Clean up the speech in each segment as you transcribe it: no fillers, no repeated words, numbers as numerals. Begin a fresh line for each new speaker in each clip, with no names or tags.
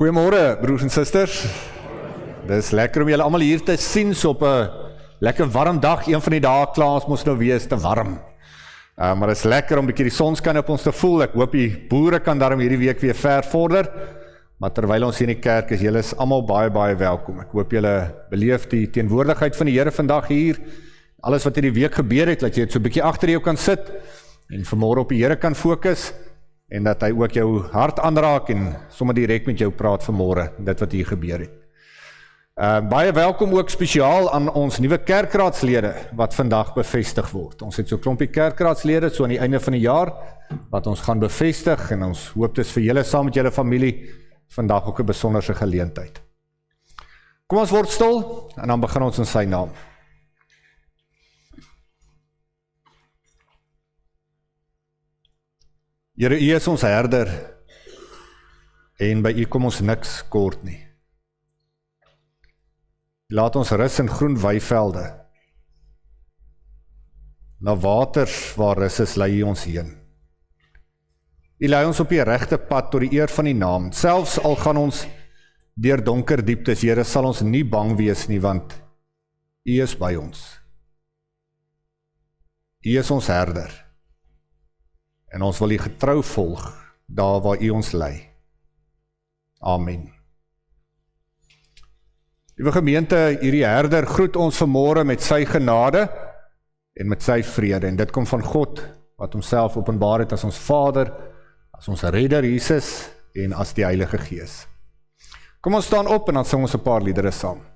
Goeiemôre broers en susters. Dis lekker om julle almal hier te sien so op 'n lekker warm dag. Een van die dae klaar moes nou wees te warm. Maar dit is lekker om 'n bietjie die sonskyn op ons te voel. Ek hoop die boere kan daarom hierdie week weer ver vorder. Maar terwyl ons hier in die kerk is, julle is almal baie welkom. Ek hoop julle beleef die teenwoordigheid van die Here vandag hier. Alles wat hierdie week gebeur het, dat jy dit so 'n bietjie agter jou kan sit en vanmôre op die Here kan fokus. En dat hy ook jou hart aanraak en sommer direk met jou praat vanmôre, dit wat hier gebeur het. Baie welkom ook spesiaal aan ons nuwe kerkraadslede wat vandag bevestig word. Ons het so 'n klompie kerkraadslede so aan die einde van die jaar wat ons gaan bevestig en ons hoop dit is vir julle saam met julle familie vandag ook 'n besonderse geleentheid. Kom ons word stil en dan begin ons in sy naam. Here, U is ons herder en by U kom ons niks kort nie. Laat ons rus in groen weivelde. Na waters waar rus is, lei U ons heen. U lei ons op die regte pad tot die eer van U naam. Selfs al gaan ons deur donker dieptes, Here, sal ons nie bang wees nie, want U is by ons. U is ons herder. En ons wil U getrou volg, daar waar U ons lei. Amen. Liewe gemeente, hierdie herder groet ons vanmôre met sy genade en met sy vrede. En dit kom van God, wat homself openbaar het as ons Vader, as ons redder Jesus en as die Heilige Gees. Kom ons staan op en dan sing ons 'n paar liedere saam.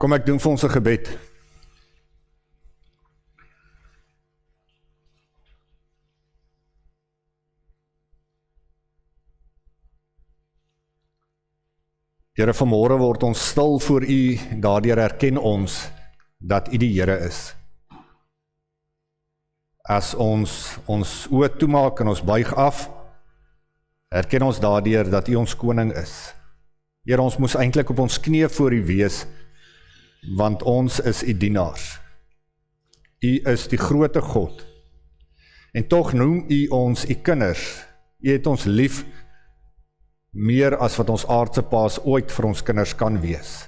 Kom ek doen vir ons 'n gebed. Here, vanmôre word ons stil voor U en daardeur erken ons dat U die Here is. As ons oë toemaak en ons buig af, erken ons daardeur dat U ons koning is. Here, ons moes eintlik op ons knieë voor U wees, want ons is U dienaars. U is die grootte God. En tog noem U ons U kinders. U het ons lief meer as wat ons aardse paas ooit vir ons kinders kan wees.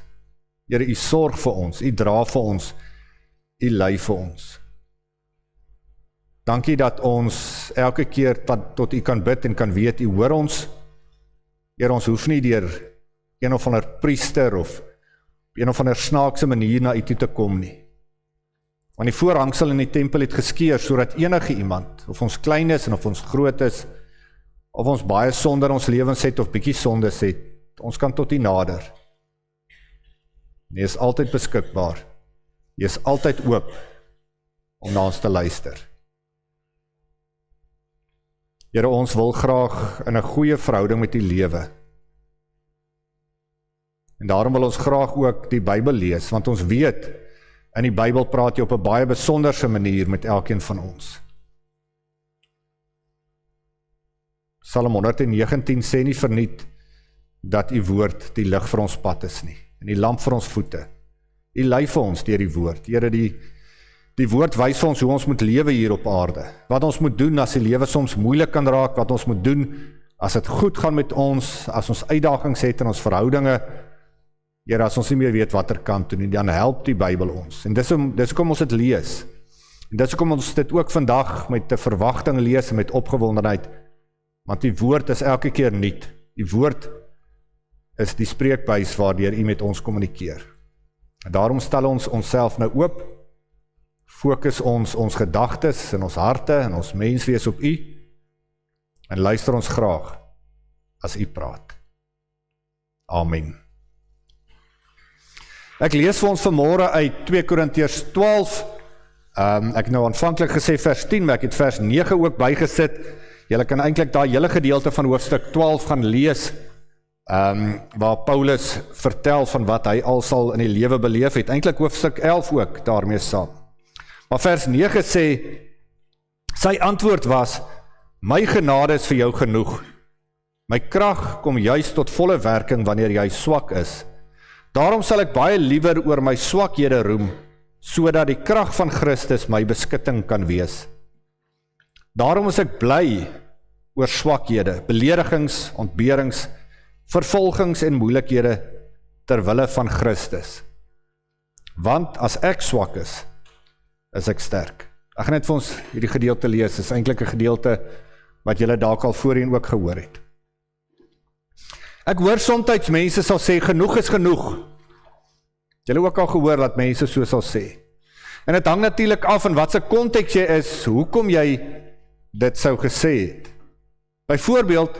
Here, U sorg vir ons, U dra vir ons, U lei vir ons. Dankie dat ons elke keer tot U kan bid en kan weet, U hoor ons. Here, ons hoef nie deur een of ander priester of een of ander snaakse manier na U toe te kom nie. Want die voorhangsel in die tempel het geskeur, sodat enige iemand, of ons klein is en of ons groot is, of ons baie sonde in ons lewens het, of bietjie sondes het, ons kan tot U nader. En U is altyd beskikbaar. U is altyd oop om na ons te luister. Here, ons wil graag in 'n goeie verhouding met U lewe. En daarom wil ons graag ook die Bybel lees, want ons weet, in die Bybel praat U op 'n baie besonderse manier met elkeen van ons. Psalm 119 sê nie verniet dat U woord die lig vir ons pad is nie, en die lamp vir ons voete. U lei vir ons deur die woord. Here, die woord wys vir ons hoe ons moet lewe hier op aarde. Wat ons moet doen as die lewe soms moeilik kan raak, wat ons moet doen as dit goed gaan met ons, as ons uitdagings het in ons verhoudinge. Here, as ons nie meer weet watter kant toe nie, dan help die Bybel ons. En dis hoekom ons dit lees. En dis hoekom ons dit ook vandag met 'n verwagting lees en met opgewondenheid. Want die woord is elke keer nuut. Die woord is die spreekbuis waardeur U met ons kommunikeer. En daarom stel ons onsself nou oop, fokus ons gedagtes en ons harte en ons menswees op U, en luister ons graag as U praat. Amen. Ek lees vir ons vanmôre uit 2 Korintiërs 12, ek het nou aanvanklik gesê vers 10, maar ek het vers 9 ook bygesit. Julle kan eintlik daai hele gedeelte van hoofstuk 12 gaan lees, waar Paulus vertel van wat hy al sal in die lewe beleef het, eintlik hoofstuk 11 ook daarmee saam. Maar vers 9 sê, sy antwoord was, my genade is vir jou genoeg. My krag kom juis tot volle werking wanneer jy swak is. Daarom sal ek baie liewer oor my swakhede roem, sodat die krag van Christus my beskutting kan wees. Daarom is ek bly oor swakhede, beledigings, ontberings, vervolgings en moeilikhede ter wille van Christus. Want as ek swak is ek sterk. Ek gaan net vir ons hierdie gedeelte lees, is eintlik 'n gedeelte wat julle dalk al voorheen ook gehoor het. Ek hoor soms mense sal sê, genoeg is genoeg. Julle ook al gehoor dat mense so sal sê. En dit hang natuurlik af in wat se konteks jy is, hoekom jy dit sou gesê het. Byvoorbeeld,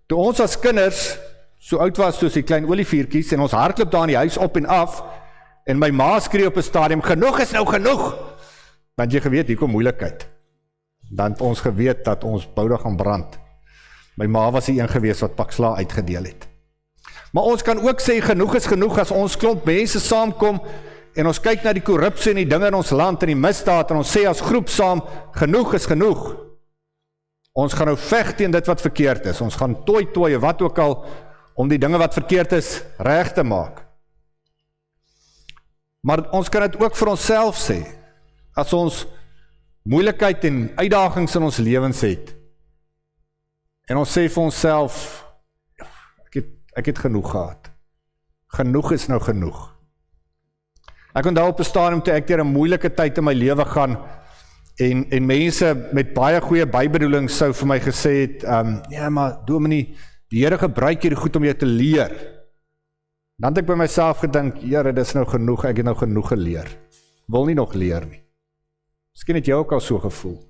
toe ons as kinders so oud was soos die klein olifiertjies, en ons hardloop daar in die huis op en af, en my ma skree op 'n stadium, genoeg is nou genoeg, dan het jy geweet, hier kom moeilikheid. Dan het ons geweet dat ons boude gaan brand. My ma was die een gewees wat pak sla uitgedeel het. Maar ons kan ook sê, genoeg is genoeg, as ons klomp mense saamkom, en ons kyk na die korrupsie en die dinge in ons land, en die misdaad, en ons sê as groep saam, genoeg is genoeg. Ons gaan nou veg teen dit wat verkeerd is, ons gaan tooi, wat ook al, om die dinge wat verkeerd is, reg te maak. Maar ons kan dit ook vir onsself sê, as ons moeilikheid en uitdagings in ons lewens het, en ons sê vir onsself, ek het genoeg gehad. Genoeg is nou genoeg. Ek onthou op 'n stadium toe ek deur 'n moeilike tyd in my lewe gaan, en mense met baie goeie bybedoelings sou vir my gesê het, ja, maar Dominee, die Here gebruik hierdie goed om jou te leer. Dan het ek by myself gedink, Here, dis nou genoeg, ek het nou genoeg geleer. Wil nie nog leer nie. Miskien het jy ook al so gevoel.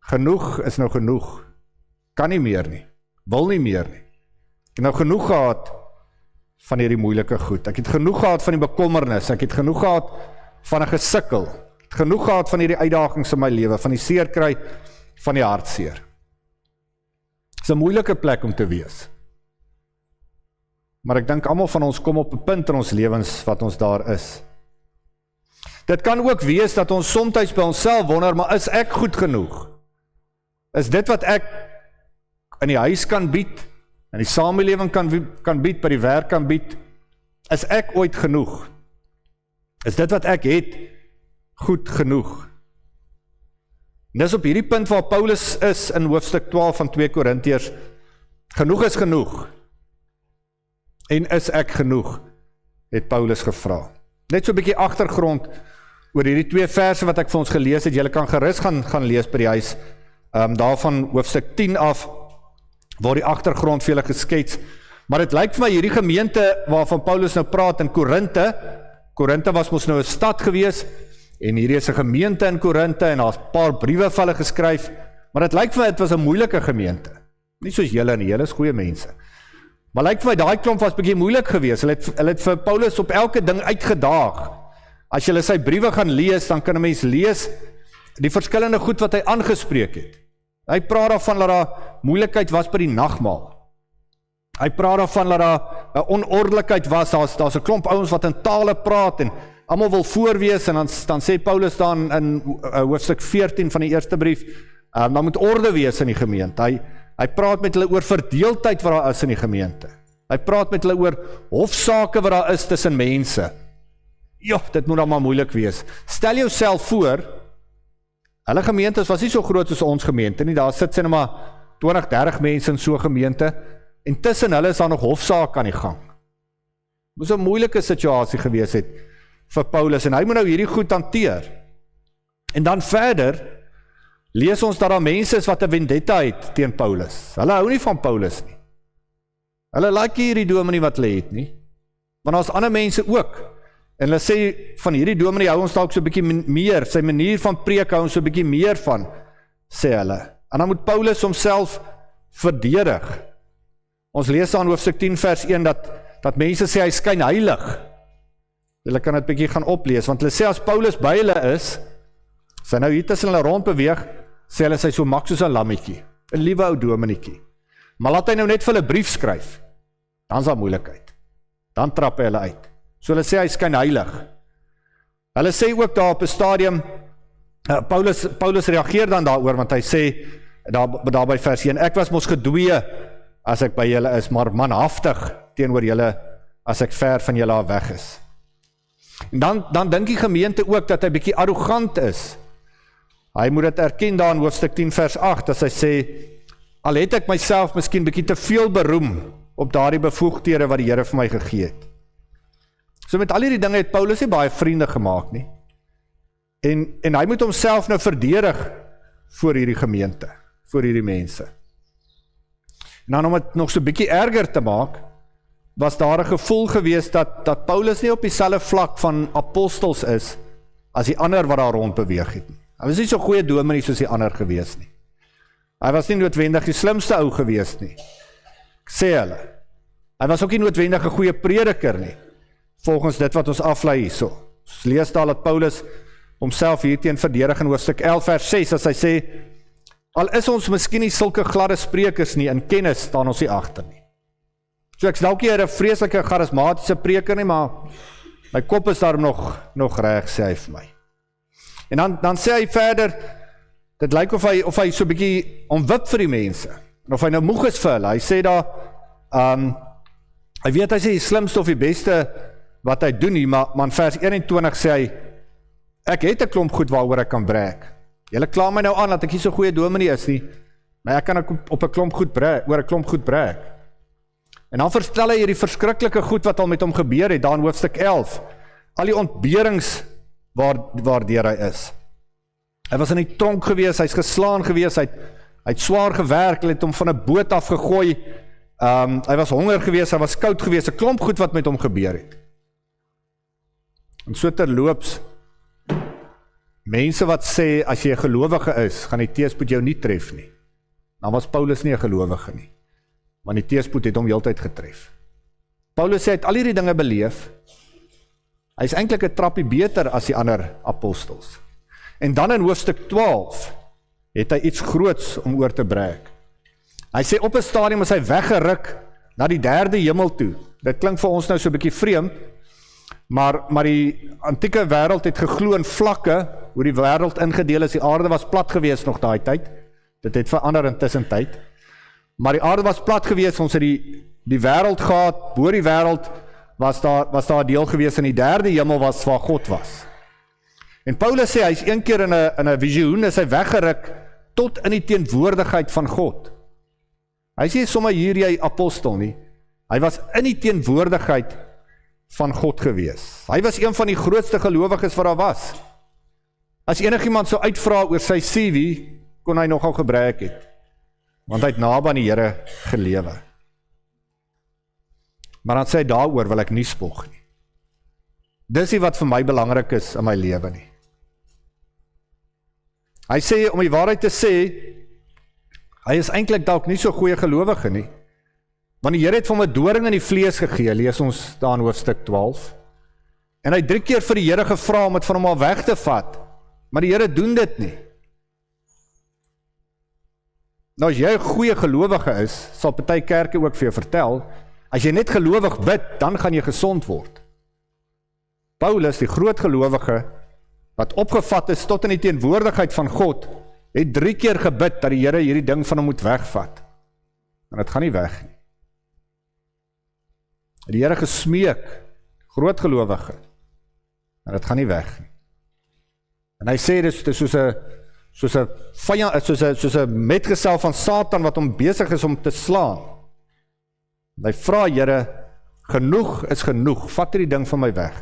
Genoeg is nou genoeg. Kan nie meer nie. Wil nie meer nie. Ek het nou genoeg gehad van hierdie moeilike goed. Ek het genoeg gehad van die bekommernis, ek het genoeg gehad van 'n gesukkel, ek het genoeg gehad van hierdie uitdagings in my lewe, van die seerkry, van die hartseer. Dit is 'n moeilike plek om te wees. Maar ek dink almal van ons kom op 'n punt in ons lewens wat ons daar is. Dit kan ook wees dat ons soms by onsself wonder, maar is ek goed genoeg? Is dit wat ek in die huis kan bied, in die samelewing kan bied, by die werk kan bied, is ek ooit genoeg? Is dit wat ek het goed genoeg? En dis op hierdie punt waar Paulus is in hoofstuk 12 van 2 Korintiërs. Genoeg is genoeg. En is ek genoeg? Het Paulus gevra. Net so 'n bietjie agtergrond oor hierdie 2 verse wat ek vir ons gelees het. Julle kan gerus gaan lees by die huis. Daarvan hoofstuk 10 af, waar die agtergrond vir julle geskets. Maar dit lyk vir my hierdie gemeente waarvan Paulus nou praat in Korinthe was mos nou 'n stad gewees, en hierdie is 'n gemeente in Korinthe, en daar's 'n paar briewe vir hulle geskryf, maar dit lyk vir my dit was 'n moeilike gemeente. Nie soos julle nie, julle is goeie mense. Maar lyk vir my daai klomp was bietjie moeilik geweest. Hulle het vir Paulus op elke ding uitgedaag. As jy sy briewe gaan lees, dan kan 'n mens lees die verskillende goed wat hy aangespreek het. Hy praat daarvan dat daar moeilikheid was by die nagmaal. Hy praat daarvan dat daar 'n onordelikheid was. Daar's 'n klomp ouens wat in tale praat en almal wil voorwees, en dan sê Paulus dan in hoofstuk 14 van die eerste brief, dan moet orde wees in die gemeente. Hy praat met hulle oor verdeeldheid wat daar is in die gemeente. Hy praat met hulle oor hofsaake wat daar is tussen mense. Dit moet dan maar moeilik wees. Stel jouself voor, hulle gemeentes was nie so groot soos ons gemeente nie, daar sit sy nou maar 20, 30 mense in so 'n gemeente, en tussen hulle is daar nog hofsaak aan die gang. Moes 'n moeilike situasie gewees het vir Paulus, en hy moet nou hierdie goed hanteer. En dan verder, lees ons dat daar mense is wat 'n vendetta het teen Paulus. Hulle hou nie van Paulus nie. Hulle like hierdie dominee wat hulle het nie. Want daar's ander mense ook. En hulle sê van hierdie dominee hou ons dalk so 'n bietjie meer, sy manier van preek hou ons so 'n bietjie meer van, sê hulle. En dan moet Paulus homself verdedig. Ons lees dan hoofstuk 10 vers 1 dat mense sê hy skyn heilig. Hulle kan dit bietjie gaan oplees, want hulle sê as Paulus by hulle is, sy nou hier tussen hulle rond beweeg, sê hulle sy so mak soos 'n lammetjie, 'n liewe ou dominetjie. Maar laat hy nou net vir hulle brief skryf, dan is daar moeilikheid. Dan trap hy hulle uit. So hulle sê hy skyn heilig. Hulle sê ook daar op 'n stadium, Paulus reageer dan daaroor, want hy sê daar by vers 1, ek was mos gedwee as ek by julle is, maar manhaftig teenoor julle as ek ver van julle af weg is. En dan dink die gemeente ook dat hy bietjie arrogant is. Hy moet dit erken daar in hoofstuk 10 vers 8, as hy sê, al het ek myself miskien bietjie te veel beroem op daardie bevoegdhede wat die Here vir my gegee het. So met al hierdie dinge het Paulus nie baie vriende gemaak nie. En hy moet homself nou verdedig voor hierdie gemeente, voor hierdie mense. En dan om het nog so bietjie erger te maak, was daar 'n gevoel gewees dat Paulus nie op dieselfde vlak van apostels is as die ander wat daar rond beweeg het nie. Hy was nie so goeie dominee soos die ander gewees nie. Hy was nie noodwendig die slimste ou gewees nie, sê hulle. Hy was ook nie noodwendig 'n goeie prediker nie, volgens dit wat ons aflei hierso. Ons lees daar dat Paulus homself hierteen verdedig in hoofstuk 11 vers 6, as hy sê, al is ons miskien nie sulke gladde sprekers nie, in kennis staan ons nie agter nie. So ek is dalk nie 'n vreeslike charismatiese preker nie, maar my kop is daar nog reg, sê hy vir my. En dan sê hy verder, dit lyk of hy so 'n bietjie omwip vir die mense, en of hy nou moeg is vir hulle. Hy sê daar, hy weet hy sê die slimste of die beste wat hy doen nie, maar in vers 21 sê hy, ek het 'n klomp goed waaroor ek kan brag. Julle kla my nou aan dat ek nie so goeie dominee is nie, maar ek kan op 'n klomp goed brag, oor 'n klomp goed brag. En dan verstel hy hierdie verskriklike goed wat al met hom gebeur het, daar in hoofstuk 11, al die ontberings waardeur hy is. Hy was in die tronk gewees, hy's geslaan gewees, hy het swaar gewerk, hulle het hom van 'n boot af gegooi, hy was honger gewees, hy was koud gewees, 'n klomp goed wat met hom gebeur het. En so terloops, mense wat sê, as jy 'n gelowige is, gaan die teëspoed jou nie tref nie. Dan was Paulus nie 'n gelowige nie, want die teëspoed het hom heeltyd getref. Paulus sê, hy het al hierdie dinge beleef. Hy is eintlik 'n trappie beter as die ander apostels. En dan in hoofstuk 12 het hy iets groots om oor te breek. Hy sê op 'n stadium is hy weggeruk na die derde hemel toe. Dit klink vir ons nou so 'n bietjie vreemd, maar die antieke wêreld het geglo in vlakke, hoe die wêreld ingedeel is. Die aarde was plat gewees nog daai tyd. Dit het verander intussen tyd. Maar die aarde was plat gewees, ons het die wêreld gehad, bo die wêreld was daar 'n deel gewees in die derde hemel was waar God was. En Paulus sê, hy is een keer in 'n visioen, is hy weggeruk tot in die teenwoordigheid van God. Hy sê sommer hier jy apostel nie. Hy was in die teenwoordigheid van God gewees. Hy was een van die grootste gelowiges wat daar was. As enigiemand sou uitvra oor sy CV, kon hy nogal gebruik het. Want hy het naby aan die Here gelewe. Maar dan sê hy, daaroor wil ek nie spog nie. Dis nie wat vir my belangrik is in my lewe nie. Hy sê, om die waarheid te sê, hy is eintlik dalk nie so goeie gelowige nie. Want die Here het vir hom 'n doring in die vlees gegee, lees ons daar in hoofstuk 12. En hy 3 keer vir die Here gevra om dit van hom al weg te vat. Maar die Here doen dit nie. Nou as jy 'n goeie gelowige is, sal party kerke ook vir jou vertel, as jy net gelowig bid, dan gaan jy gesond word. Paulus, die groot gelowige, wat opgevat is tot in die teenwoordigheid van God, het 3 keer gebid dat die Here hierdie ding van hom moet wegvat. En dit gaan nie weg nie. Die Here gesmeek, groot gelowige, en dit gaan nie weg nie. En hy sê, dit is soos 'n vyand, soos 'n metgesel van Satan wat hom besig is om te slaan. En hy vra, Here, genoeg is genoeg, vat hierdie ding van my weg.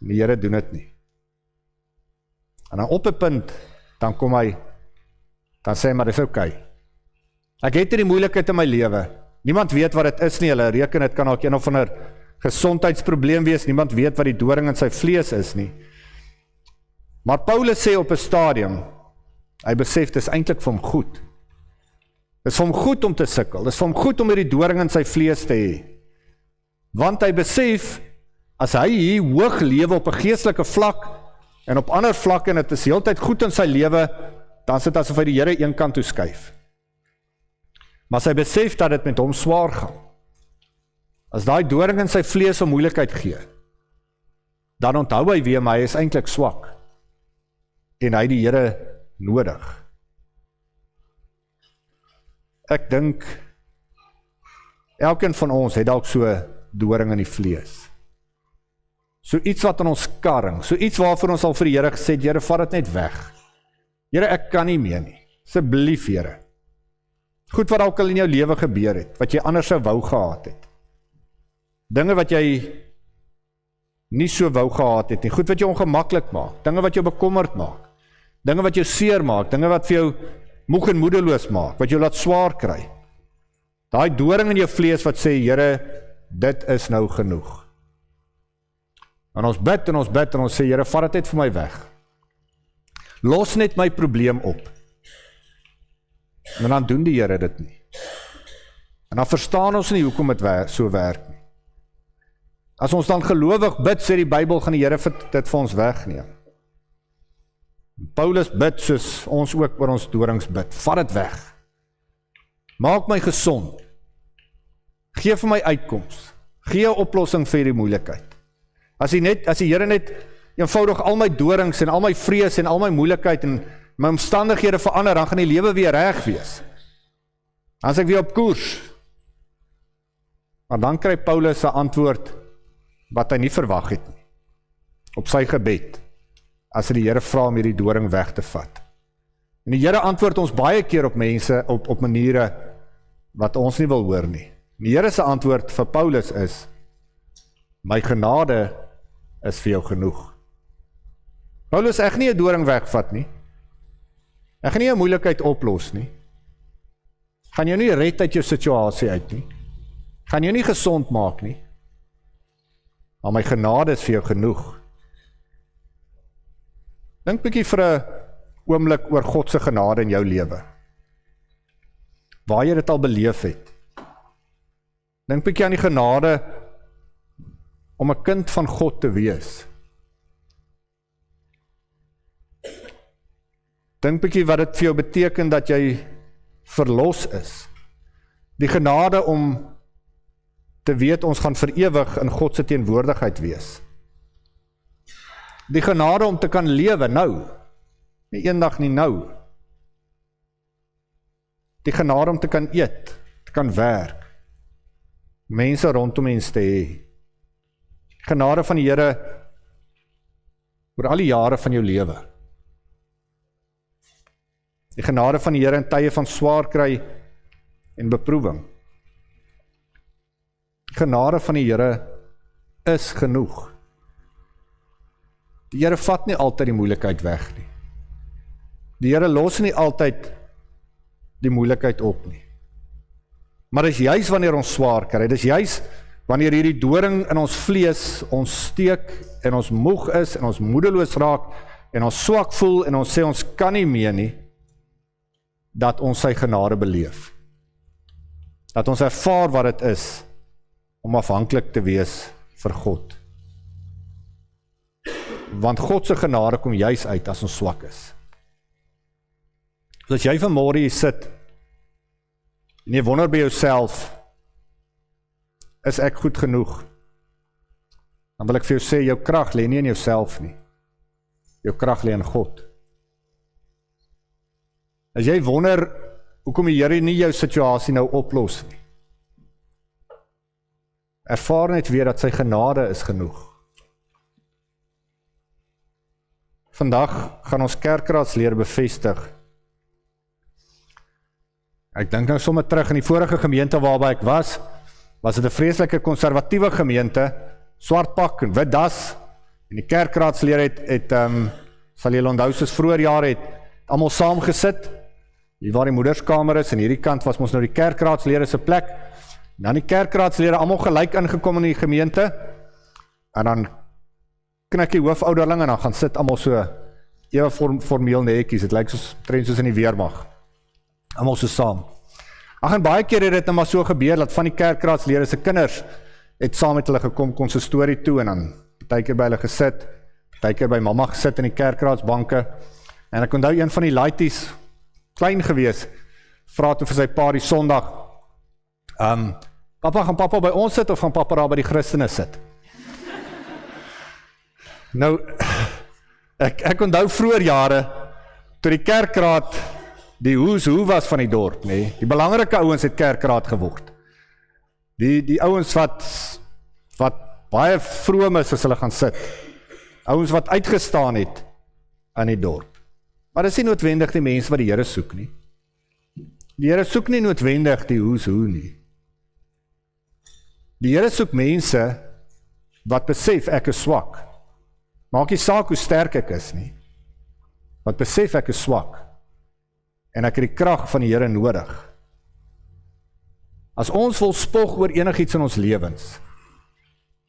En die Here doen dit nie. En dan op 'n punt, dan kom hy, dan sê hy, maar dis okay. Ek het hierdie moeilikheid in my lewe. Niemand weet wat dit is nie, hulle reken dit kan ook een of ander gesondheidsprobleem wees, niemand weet wat die doring in sy vlees is nie. Maar Paulus sê op 'n stadium, hy besef, dit is eintlik vir hom goed. Dit is vir hom goed om te sukkel, dit is vir hom goed om hierdie doring in sy vlees te hê. Want hy besef, as hy hier hoog lewe op 'n geestelike vlak, en op ander vlakke, en dit is heeltyd goed in sy lewe, dan is dit asof hy die Here een kant toe skuif. Maar as hy besef dat dit met hom swaar gaan, as daai doring in sy vlees 'n moeilikheid gee, dan onthou hy weer, maar hy is eintlik swak, en hy die Here nodig. Ek dink, elkeen van ons het dalk so doring in die vlees. So iets wat in ons karring, so iets waarvoor ons al vir die Here gesê het, Here, vat dit net weg. Here, ek kan nie meer nie. Asseblief, Here. Goed wat ook al in jou lewe gebeur het, wat jy anders sou wou gehad het. Dinge wat jy nie so wou gehad het nie, goed wat jou ongemaklik maak, dinge wat jou bekommerd maak, dinge wat jou seer maak, dinge wat vir jou moeg en moedeloos maak, wat jou laat swaar kry. Daai doring in jou vlees wat sê, Here, dit is nou genoeg. En ons bid en ons bid en ons sê, Here, vat dit net vir my weg. Los net my probleem op. En dan doen die Here dit nie. En dan verstaan ons nie hoekom dit so werk nie. As ons dan gelowig bid, sê die Bybel, gaan die Here dit vir ons wegneem. Paulus bid soos ons ook oor ons dorings bid. Vat dit weg. Maak my gesond. Gee vir my uitkoms. Gee 'n oplossing vir die moeilikheid. As die Here net eenvoudig al my dorings en al my vrees en al my moeilikheid en my omstandighede verander, dan gaan die lewe weer reg wees. Dan is ek weer op koers. Maar dan kry Paulus 'n antwoord wat hy nie verwag het nie, op sy gebed, as hy die Here vra om hierdie doring weg te vat. En die Here antwoord ons baie keer op mense, op maniere wat ons nie wil hoor nie. Die Here se antwoord vir Paulus is, my genade is vir jou genoeg. Paulus, ek gaan nie 'n doring wegvat nie. Ek gaan nie 'n moeilikheid oplos nie. Gaan jou nie red uit jou situasie uit nie. Gaan jou nie gesond maak nie. Maar my genade is vir jou genoeg. Dink bietjie vir 'n oomblik oor God se genade in jou lewe. Waar jy dit al beleef het. Dink bietjie aan die genade om 'n kind van God te wees. Dink bietjie wat dit vir jou beteken dat jy verlos is. Die genade om te weet ons gaan vir ewig in God se teenwoordigheid wees. Die genade om te kan lewe nou, nie eendag nie nou. Die genade om te kan eet, te kan werk, mense rondom mens te hê. Genade van die Here oor al die jare van jou lewe. Die genade van die Here in tye van swaar kry en beproewing. Die genade van die Here is genoeg. Die Here vat nie altyd die moeilikheid weg nie. Die Here los nie altyd die moeilikheid op nie. Maar dis juis wanneer ons swaar kry, dis juis wanneer hierdie doring in ons vlees ons steek en ons moeg is en ons moedeloos raak en ons swak voel en ons sê ons kan nie meer nie, dat ons sy genade beleef. Dat ons ervaar wat dit is om afhanklik te wees vir God. Want God se genade kom juis uit as ons swak is. So as jy vanmôre hier sit en jy wonder by jouself, is ek goed genoeg? Dan wil ek vir jou sê, jou krag lê nie in jouself nie. Jou krag lê in God. As jy wonder, hoekom die Here nie jou situasie nou oplos nie, ervaar net weer dat sy genade is genoeg. Vandag gaan ons kerkraadslede bevestig. Ek dink nou sommer terug in die vorige gemeente waarby ek was dit 'n vreeslike konservatiewe gemeente, swart pak en wit das, en die kerkraadslede het sal julle onthou soos vroeër jare het almal saam gesit. Hier waar die moederskamer is, en hierdie kant was ons nou die kerkraadslede se plek. En dan die kerkraadslede almal gelyk ingekom in die gemeente, en dan knik die hoofouderling en dan gaan sit almal so ewe formeel netjies. Dit lyk soos in die weermag. Almal so saam. Ag, en baie keer het dit nou maar so gebeur dat van die kerkraadslede se kinders het saam met hulle gekom konsistorie toe en dan partykeer by hulle gesit, partykeer by mamma gesit in die kerkraadsbanke. En ek onthou een van die laities, klein gewees, vra toe vir sy pa die Sondag, papa, gaan papa by ons sit of gaan papa daar by die Christene sit? Nou, ek onthou vroeër jare, toe die kerkraad die who's who was van die dorp, nee, die belangrike ouens het kerkraad geword. Die ouens wat baie vroom is as hulle gaan sit. Ouens wat uitgestaan het aan die dorp. Maar dit is nie noodwendig die mense wat die Here soek nie. Die Here soek nie noodwendig die who's who nie. Die Here soek mense wat besef ek is swak. Maak nie saak hoe sterk ek is nie. Wat besef ek is swak. En ek het die krag van die Here nodig. As ons wil spog oor enigiets in ons lewens,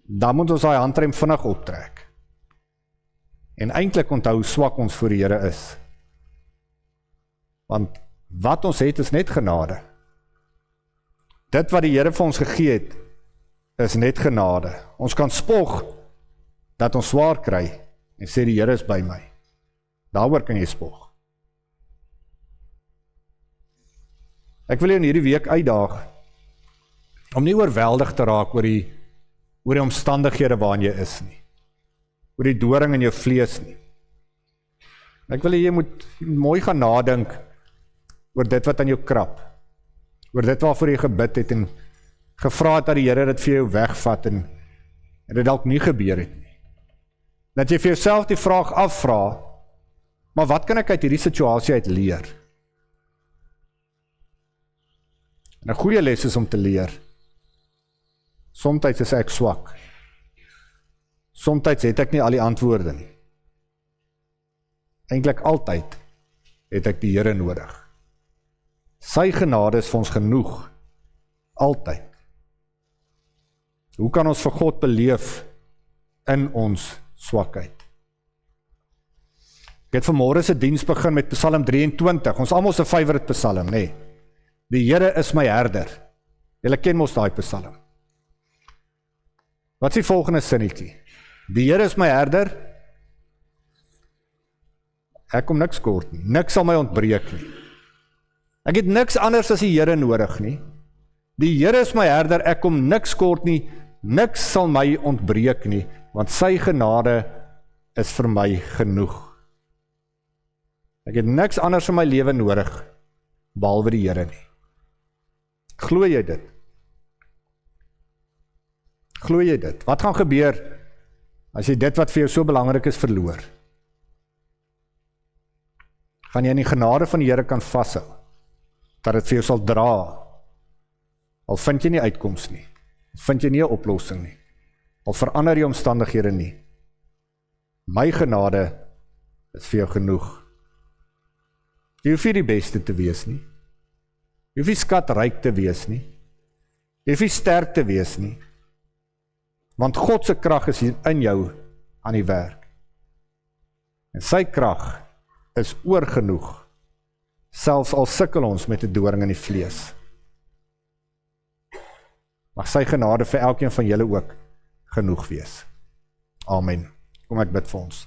dan moet ons daai handrem vinnig optrek. En eintlik onthou hoe swak ons voor die Here is. Want wat ons het is net genade. Dit wat die Here vir ons gegee het, is net genade. Ons kan spog dat ons swaar kry en sê die Here is by my. Daaroor kan jy spog. Ek wil jou in hierdie week uitdaag om nie oorweldig te raak oor die omstandighede waarin jy is nie. Oor die doring in jou vlees nie. Ek wil jy moet mooi gaan nadink oor dit wat aan jou krap. Oor dit waarvoor jy gebid het en gevra het dat die Here dit vir jou wegvat en dit dalk nie gebeur het nie. Dat jy vir jouself die vraag afvra, maar wat kan ek uit hierdie situasie uit leer? En 'n goeie les is om te leer. Somtyds is ek swak. Somtyds het ek nie al die antwoorde nie. Eintlik altyd het ek die Here nodig. Sy genade is vir ons genoeg. Altyd. Hoe kan ons vir God beleef in ons swakheid? Ek het vanmôre se diens begin met Psalm 23. Ons almal se favourite psalm, nê? Nee. Die Here is my herder. Julle ken mos daai psalm. Wat is die volgende sinnetjie? Die Here is my herder, ek kom niks kort nie, niks sal my ontbreek nie. Ek het niks anders as die Here nodig nie. Die Here is my herder, ek kom niks kort nie, niks sal my ontbreek nie, want sy genade is vir my genoeg. Ek het niks anders in my lewe nodig, behalwe die Here nie. Glo jy dit? Glo jy dit? Wat gaan gebeur as jy dit wat vir jou so belangrik is verloor? Gaan jy in die genade van die Here kan vashou, dat dit vir jou sal dra, al vind jy nie uitkoms nie, al vind jy nie 'n oplossing nie, al verander jy omstandighede nie. My genade is vir jou genoeg. Jy hoef nie die beste te wees nie. Jy hoef nie skatryk te wees nie. Jy hoef nie sterk te wees nie. Want God se krag is in jou aan die werk. En sy krag is oorgenoeg, selfs al sukkel ons met 'n doring in die vlees. Mag sy genade vir elkeen van julle ook genoeg wees. Amen. Kom ek bid vir ons.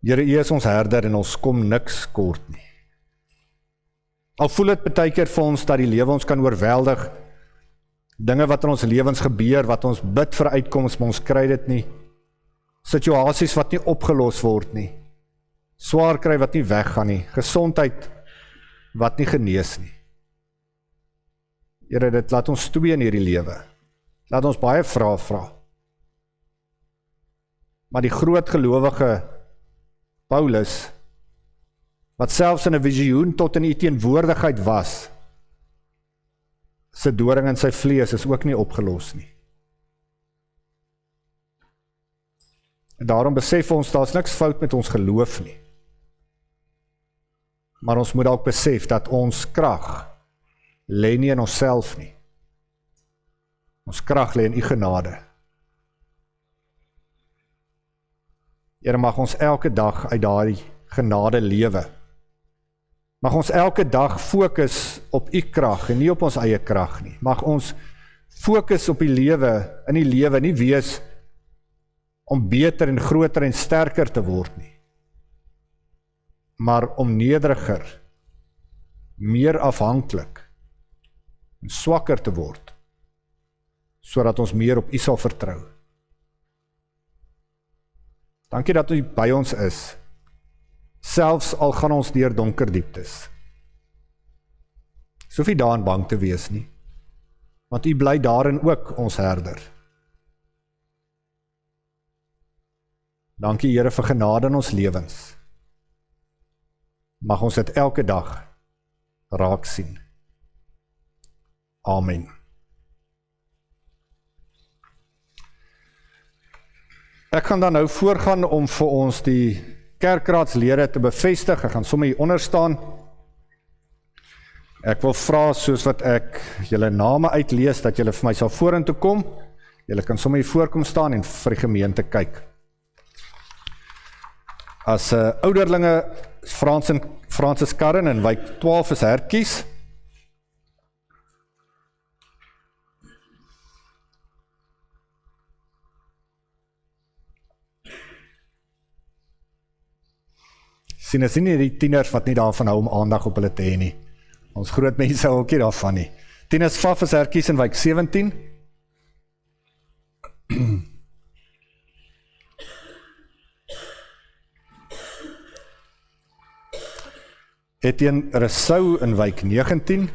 Here, U is ons herder en ons kom niks kort nie. Al voel dit baie keer vir ons dat die lewe ons kan oorweldig, dinge wat in ons lewens gebeur, wat ons bid vir uitkoms, maar ons kry dit nie, situasies wat nie opgelos word nie, swaar kry wat nie weggaan nie, gesondheid wat nie genees nie. Here, dit laat ons twee in hierdie lewe, laat ons baie vrae vra. Maar die groot gelowige Paulus, wat selfs in 'n visioen tot in U teenwoordigheid was, sy doring in sy vlees is ook nie opgelos nie. En daarom besef ons, daar's niks fout met ons geloof nie. Maar ons moet ook besef dat ons krag lê nie in onsself nie. Ons krag lê in U genade. Here, mag ons elke dag uit daardie genade lewe. Mag ons elke dag fokus op U krag en nie op ons eie krag nie. Mag ons fokus op die lewe, in die lewe nie wees om beter en groter en sterker te word nie, maar om nederiger, meer afhanklik en swakker te word, sodat ons meer op U sal vertrou. Dankie dat U by ons is, selfs al gaan ons deur donker dieptes. So hoef nie daarin bang te wees nie, want U bly daarin ook ons herder. Dankie Here vir genade in ons lewens. Mag ons dit elke dag raak sien. Amen. Ek gaan dan nou voorgaan om vir ons die kerkraadslede te bevestig. Ek gaan sommer hier onder staan. Ek wil vra, soos wat ek julle name uitlees, dat julle vir my sal vorentoe kom. Julle kan sommer hier voorkom staan en vir die gemeente kyk. As ouderlinge Francis Karren in wijk 12 is herkies. Sien, is nie die tieners wat nie daarvan hou om aandag op hulle te hê nie. Ons groot mense hou ook nie daarvan nie. Tinus Faf is herkies in wijk 17. Etienne Rousseau in wijk 19.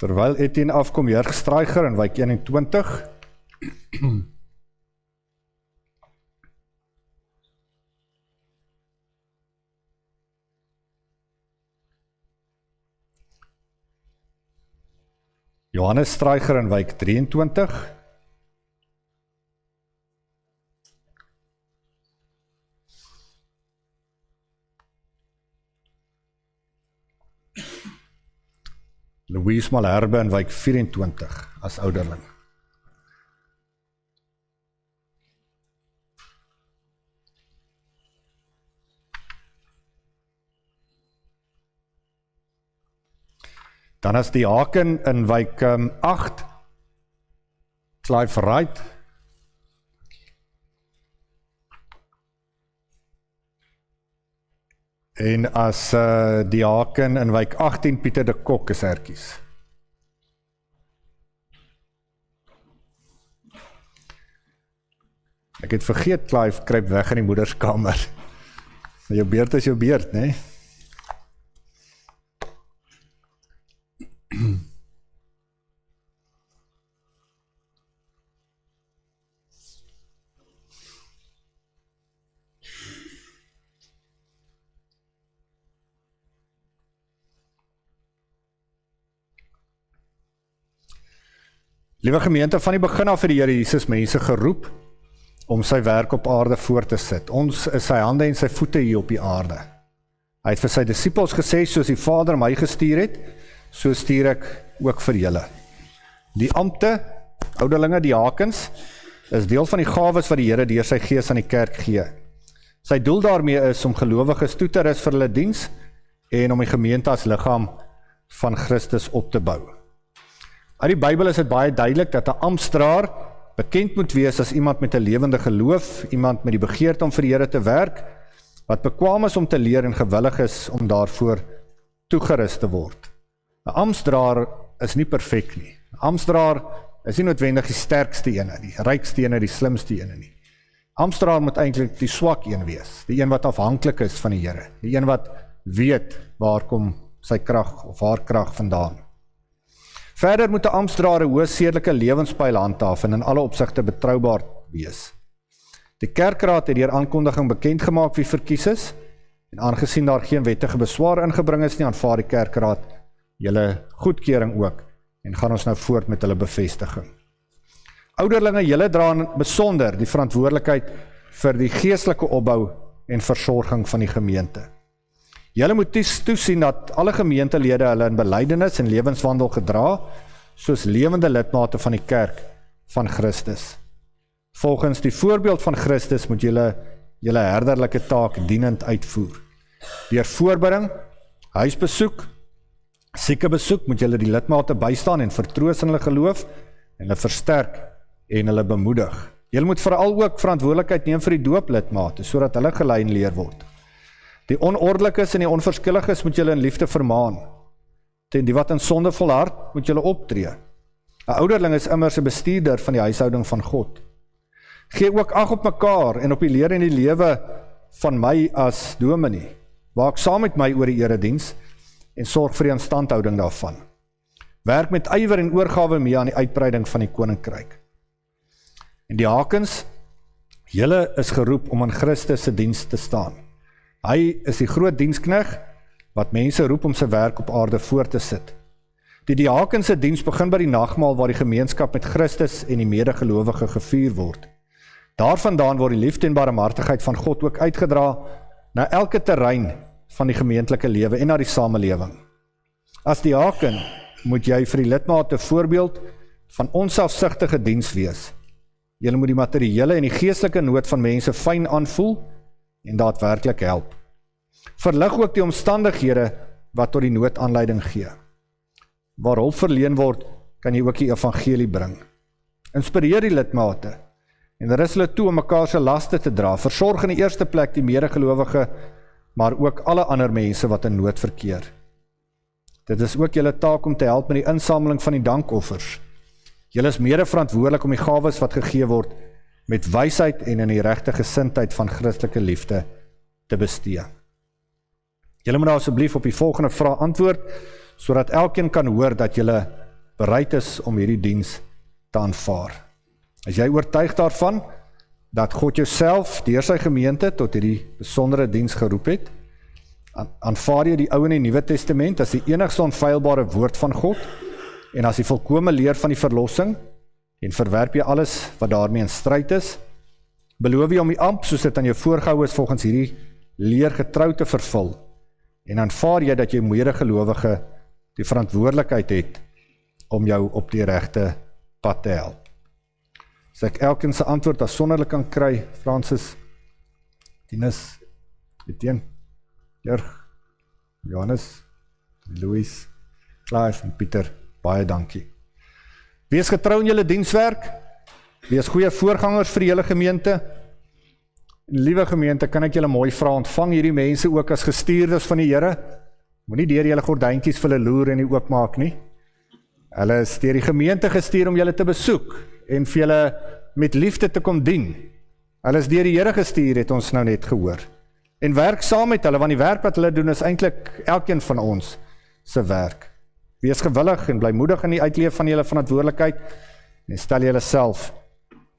Terwyl Etienne afkom, Jurg Streicher in wijk 21. Johannes Streicher in wijk 23. Louise Malherbe in Wijk 24 as ouderling. Dan as diaken in Wijk 8, Clive Wright. En as diaken in Wijk 18, Pieter de Kok is herkies. Ek het vergeet, Clive kruip weg in die moederskamer. Jou beurt is jou beurt, né? Liewe gemeente, van die begin af het die Here Jesus mense geroep om sy werk op aarde voor te sit. Ons is sy hande en sy voete hier op die aarde. Hy het vir sy disippels gesê, soos die Vader my gestuur het, so stuur ek ook vir julle. Die ampte, ouderlinge, diakens, is deel van die gawes wat die Here deur sy Gees aan die kerk gee. Sy doel daarmee is om gelowiges toe te rus vir hulle diens en om die gemeente as liggaam van Christus op te bou. Uit die Bybel is dit baie duidelik dat 'n amptdraer bekend moet wees as iemand met 'n lewende geloof, iemand met die begeerte om vir die Here te werk, wat bekwaam is om te leer en gewillig is om daarvoor toegerus te word. 'n Amptdraer is nie perfek nie. 'n Amptdraer is nie noodwendig die sterkste ene, die rykste ene, die slimste ene nie. Amptdraer moet eintlik die swak een wees, die een wat afhanklik is van die Here, die een wat weet waar kom sy krag of haar krag vandaan. Verder moet 'n amptdraer 'n hoë sedelike lewenspyl handhaaf en in alle opsigte betroubaar wees. Die kerkraad het deur aankondiging bekend gemaak wie verkies is, en aangesien daar geen wettige beswaar ingebring is nie, aanvaar die kerkraad julle goedkeuring ook, en gaan ons nou voort met hulle bevestiging. Ouderlinge, julle dra besonder die verantwoordelikheid vir die geestelike opbou en versorging van die gemeente. Julle moet toesien dat alle gemeentelede hulle in belydenis en lewenswandel gedra, soos lewende lidmate van die kerk van Christus. Volgens die voorbeeld van Christus moet julle herderlike taak dienend uitvoer. Deur voorbereiding, huisbesoek, siekebesoek moet julle die lidmate bystaan en vertroos in hulle geloof, en hulle versterk en hulle bemoedig. Julle moet veral ook verantwoordelikheid neem vir die dooplidmate, sodat hulle gelei en leer word. Die onordelikes en die onverskilliges moet julle in liefde vermaan. Teen die wat in sonde volhard, moet julle optree. 'n Ouderling is immers 'n bestuurder van die huishouding van God. Gee ook ag op mekaar en op die leer en die lewe van my as dominee. Waak saam met my oor die erediens en sorg vir die instandhouding daarvan. Werk met ywer en oorgawe mee aan die uitbreiding van die koninkryk. En diakens, julle is geroep om in Christus se diens te staan. Hy is die groot dienskneg wat mense roep om sy werk op aarde voor te sit. Die diaken se diens begin by die nagmaal waar die gemeenskap met Christus en die medegelowige gevier word. Daarvandaan word die liefde en barmhartigheid van God ook uitgedra na elke terrein van die gemeentelike lewe en na die samelewing. As diaken moet jy vir die lidmate 'n voorbeeld van onselfsugtige diens wees. Jy moet die materiële en die geestelike nood van mense fyn aanvoel en daadwerklik help. Verlig ook die omstandighede wat tot die nood aanleiding gee. Waar hulp verleen word, kan jy ook die evangelie bring. Inspireer die lidmate en rus hulle toe om mekaar se laste te dra. Versorg in die eerste plek die medegelowige, maar ook alle ander mense wat in nood verkeer. Dit is ook julle taak om te help met die insameling van die dankoffers. Julle is mede verantwoordelik om die gawes wat gegee word met wysheid en in die regte gesindheid van Christelike liefde te bestee. Julle moet asseblief op die volgende vraag antwoord, sodat elkeen kan hoor dat julle bereid is om hierdie diens te aanvaar. As jy oortuig daarvan, dat God jouself deur sy gemeente tot hierdie besondere diens geroep het, aanvaar jy die Ou en die Nuwe Testament as die enigste onfeilbare woord van God, en as die volkome leer van die verlossing, en verwerp jy alles wat daarmee in stryd is, beloof jy om die ampt soos dit aan jou voorgehou is volgens hierdie leer getrou te vervul, en aanvaar jy dat jy medegelowige die verantwoordelikheid het om jou op die regte pad te help. As ek elkeen se antwoord afsonderlik kan kry, Francis, Tinus, Etienne, Jurg, Johannes, Louis, Clive en Pieter, baie dankie. Wees getrou in julle dienswerk, wees goeie voorgangers vir julle gemeente. Liewe gemeente, kan ek julle mooi vra, ontvang hierdie mense ook as gestuurdes van die Here? Moenie deur julle gordyntjies vir hulle loer en nie oopmaak nie. Hulle is deur die gemeente gestuur om julle te besoek en vir julle met liefde te kom dien. Hulle is deur die Here gestuur, het ons nou net gehoor. En werk saam met hulle, want die werk wat hulle doen is eintlik elkeen van ons se werk. Wees gewillig en blymoedig in die uitleef van julle verantwoordelikheid en stel julle self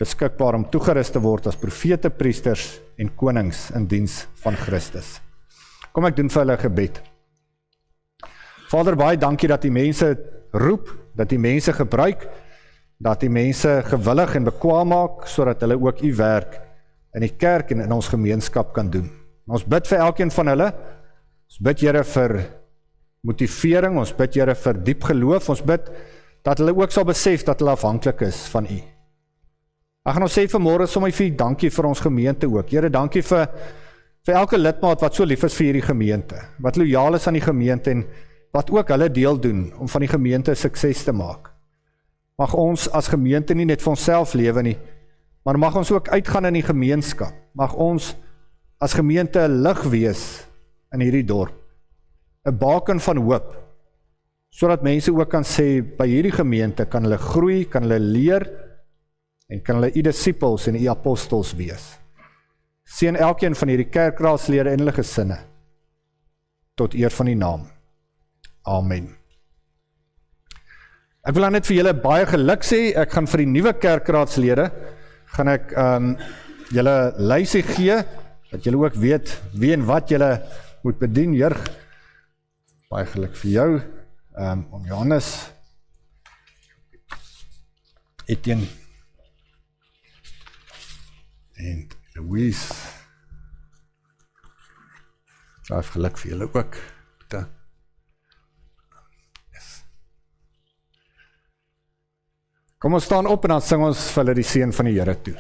beskikbaar om toegerus te word as profete, priesters en konings in diens van Christus. Kom ek doen vir hulle gebed. Vader, baie dankie dat die mense roep, dat die mense gebruik, dat die mense gewillig en bekwaam maak, sodat hulle ook u werk in die kerk en in ons gemeenskap kan doen. Ons bid vir elkeen van hulle, ons bid Here vir motivering, ons bid Here vir diep geloof, ons bid dat hulle ook sal besef dat hulle afhanklik is van u. Ek gaan ons sê vanmôre sommer vir u dankie vir ons gemeente ook. Here, dankie vir elke lidmaat wat so lief is vir hierdie gemeente, wat lojaal is aan die gemeente en wat ook hulle deel doen om van die gemeente sukses te maak. Mag ons as gemeente nie net vir onsself lewe nie, maar mag ons ook uitgaan in die gemeenskap. Mag ons as gemeente 'n lig wees in hierdie dorp, 'n baken van hoop, sodat mense ook kan sê, by hierdie gemeente kan hulle groei, kan hulle leer, en kan hulle u disippels en u apostels wees. Seën elkeen van hierdie kerkraadslede en hulle gesinne, tot eer van die naam. Amen. Ek wil dan net vir julle baie geluk sê, ek gaan vir die nuwe kerkraadslede, gaan ek julle lysie gee, dat julle ook weet wie en wat julle moet bedien. Jurg, baie geluk vir jou, om Johannes, Etienne, en Louise, baie geluk vir julle ook, Pieter. Yes. Kom ons staan op en dan sing ons vir hulle die seën van die Here toe.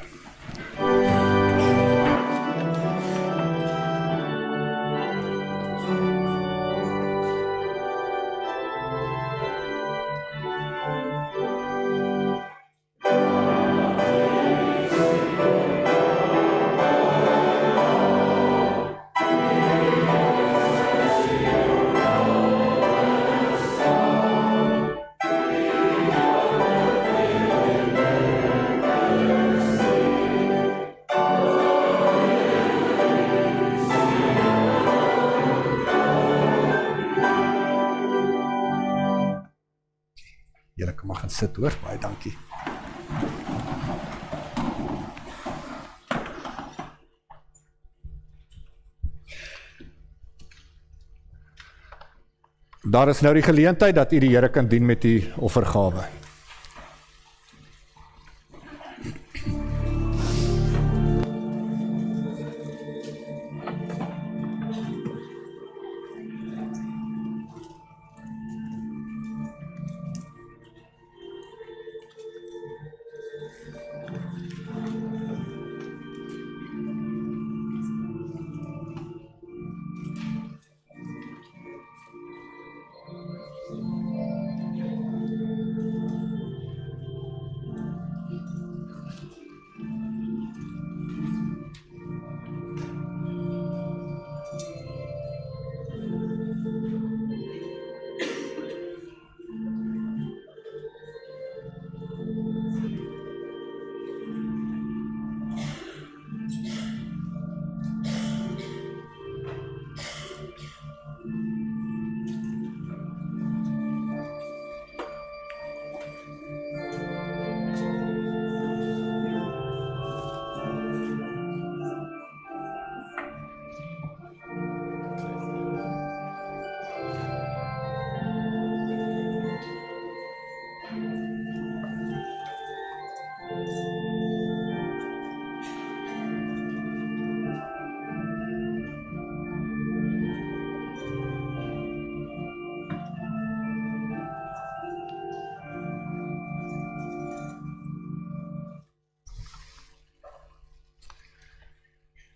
Julle kan maar gaan sit hoor, baie dankie. Daar is nou die geleentheid dat u die Here kan dien met u offergawe.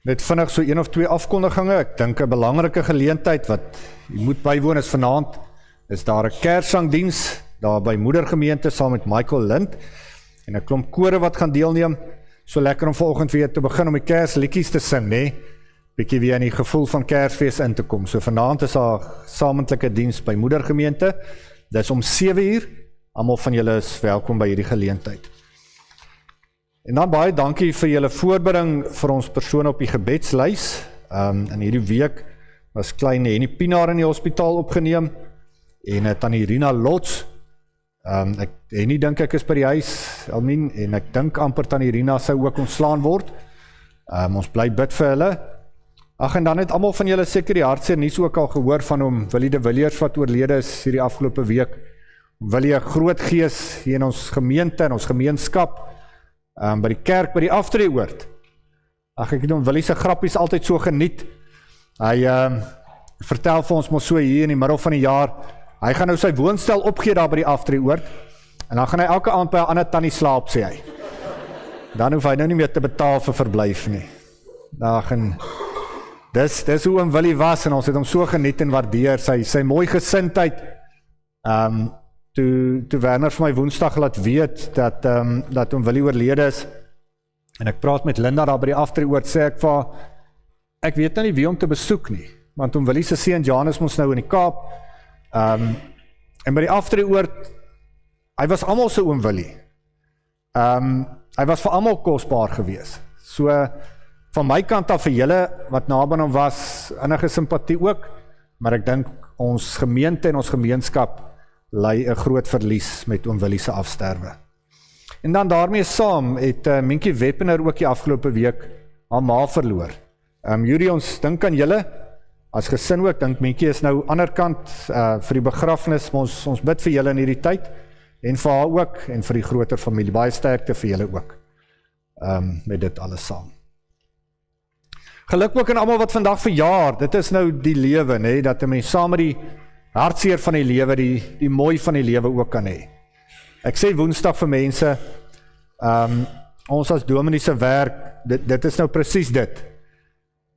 Net vinnig so 1 of 2 afkondiginge. Ek dink 'n belangrike geleentheid wat jy moet bywoon is vanaand, is daar 'n kerssangdiens daar by Moedergemeente saam met Michael Lind en 'n klomp kore wat gaan deelneem. So lekker om vanoggend weer te begin om die Kersliedjies te sing, né? Bietjie weer in die gevoel van Kersfees in te kom. So vanaand is daar samentlike diens by Moedergemeente. Dis om 7:00. Almal van julle is welkom by hierdie geleentheid. En dan baie dankie vir julle voorbereiding vir ons persone op die gebedslys. In hierdie week was klein Henny Pinaar in die hospitaal opgeneem en tannie Rina Lots. Henny dink ek is by die huis, Elmien, en ek dink amper tannie Rina sou ook ontslaan word. Ons bly bid vir hulle. Ag, en dan het almal van julle seker die hartseer nuus ook al gehoor van hom Willie de Villiers wat oorlede is hierdie afgelope week. Willie 'n groot gees hier in ons gemeente en ons gemeenskap. By die kerk, by die aftreeoord. Ag, ek het hom Willie se grappies altyd so geniet. Hy vertel vir ons mos so hier in die middel van die jaar, hy gaan nou sy woonstel opgee daar by die aftreeoord, en dan gaan hy elke aand by 'n ander tannie slaap, sê hy. Dan hoef hy nou nie meer te betaal vir verblyf nie. Ag, en dis hoe oom Willie was, en ons het hom so geniet en waardeer, sy mooi gesindheid. Toe Werner vir my Woensdag laat weet dat oom Willie oorlede is, en ek praat met Linda daar by die aftreeoord, sê ek vir haar, ek weet nou nie wie om te besoek nie, want oom Willie se seun Jan is mos nou in die Kaap, en by die aftreeoord, hy was almal se oom Willie, hy was vir almal kosbaar gewees, so van my kant af vir julle wat naby hom was, innige simpatie ook, maar ek dink ons gemeente en ons gemeenskap ly 'n groot verlies met oom Willie se afsterwe. En dan daarmee saam het Minkie Weppener ook die afgelope week haar ma verloor. Julie, ons dink aan julle, as gesin ook, dink Minkie is nou anderkant vir die begrafnis, ons bid vir julle in hierdie tyd, en vir haar ook, en vir die groter familie, baie sterkte vir julle ook, met dit alles saam. Geluk ook aan almal wat vandag verjaar, dit is nou die lewe, nee, dat 'n mens saam met die hartseer van die lewe, die mooi van die lewe ook kan hê. Ek sê Woensdag vir mense, ons as dominee se werk, dit is nou presies dit.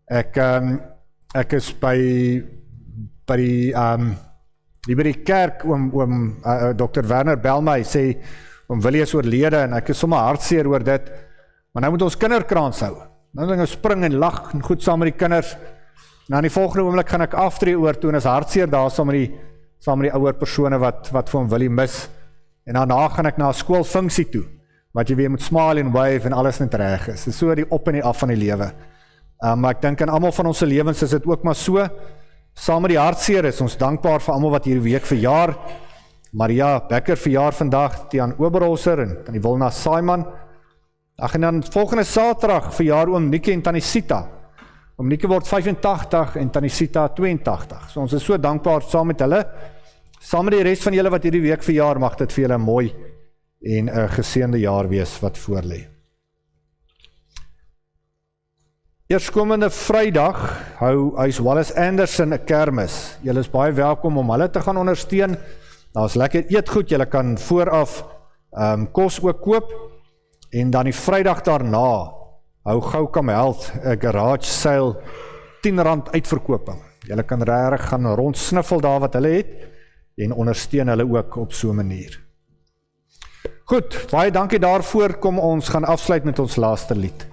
Ek is by die kerk, oom Dr. Werner bel my, sê, oom Willie is oorlede, en ek is sommer hartseer oor dit, maar nou moet ons kinderkrans hou. Nou moet ons spring en lag, en goed saam met die kinders. Nou in die volgende oomblik gaan ek aftree oor toe, en is hartseer daar saam met die ouer persone wat vir hom Willie mis, en daarna gaan ek na 'n skoolfunksie toe, wat jy weer moet smile en wave en alles net reg is. Dit is so die op en die af van die lewe. Maar ek dink aan almal van ons lewens is dit ook maar so, saam met die hartseer is ons dankbaar vir almal wat hierdie week verjaar. Maria Becker verjaar vandag, Tiaan Oberholzer en tannie Wilna Saiman. Ag, en dan volgende Saterdag verjaar oom Nikkie en tannie Sita. Oom Nikkie word 85 en tannie Sita 82. So ons is so dankbaar saam met hulle. Saam met die res van julle wat hierdie week verjaar, mag dit vir julle mooi en 'n geseënde jaar wees wat voorlê. Eerskomende Vrydag hou huis Wallace Anderson 'n kermis. Julle is baie welkom om hulle te gaan ondersteun. Daar's lekker eetgoed, julle kan vooraf kos ook koop. En dan die Vrydag daarna hou Goucam Health 'n garage sale R10 uitverkoping. Julle kan regtig gaan rondsniffel daar wat hulle het en ondersteun hulle ook op so 'n manier. Goed, baie dankie daarvoor. Kom ons gaan afsluit met ons laaste lied.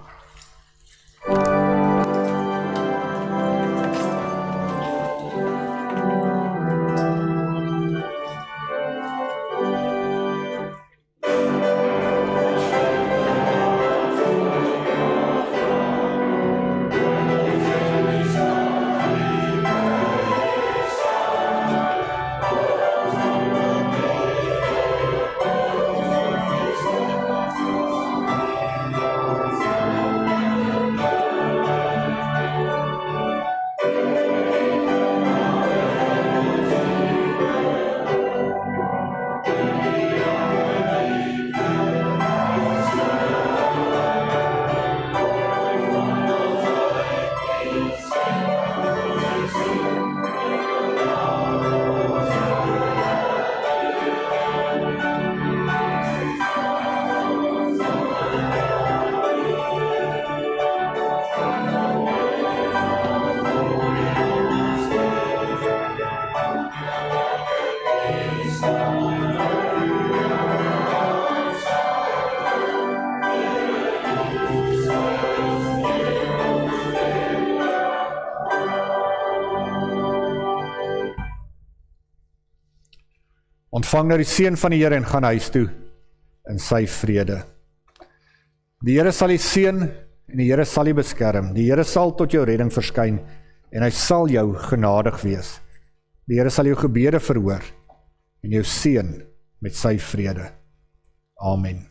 Ontvang nou die seën van die Here en gaan huis toe in sy vrede. Die Here sal u seën en die Here sal u beskerm. Die Here sal tot jou redding verskyn en hy sal jou genadig wees. Die Here sal jou gebede verhoor en jou seën met sy vrede. Amen.